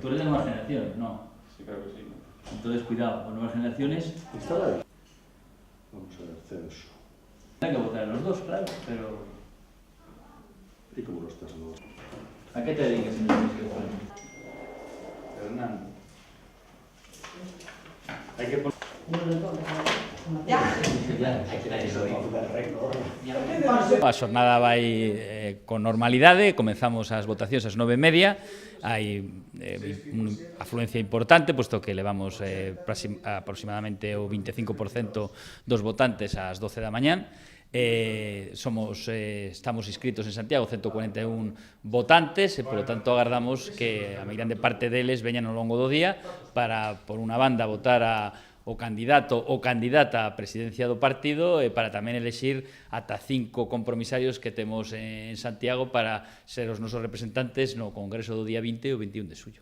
Tú eres de nuevas generaciones, ¿no? Sí, claro que sí. Entonces, cuidado, con nuevas generaciones ¿Está ahí? Vamos a ver, censo. hay que votar en los dos, claro, pero ¿Y cómo lo estás haciendo? ¿a qué te dedicas en el municipio? Fernando. Hay que poner... A xornada vai con normalidade, comezamos as votacións ás 9:30, hai unha afluencia importante, posto que levamos aproximadamente o 25% dos votantes ás 12 da mañán. Estamos inscritos en Santiago 141 votantes e, polo tanto, agardamos que a grande parte deles veñan ao longo do día para, por unha banda, votar o candidato ou candidata á presidencia do partido e para tamén elexir ata 5 compromisarios que temos en Santiago para ser os nosos representantes no Congreso do día 20 e o 21 de xullo.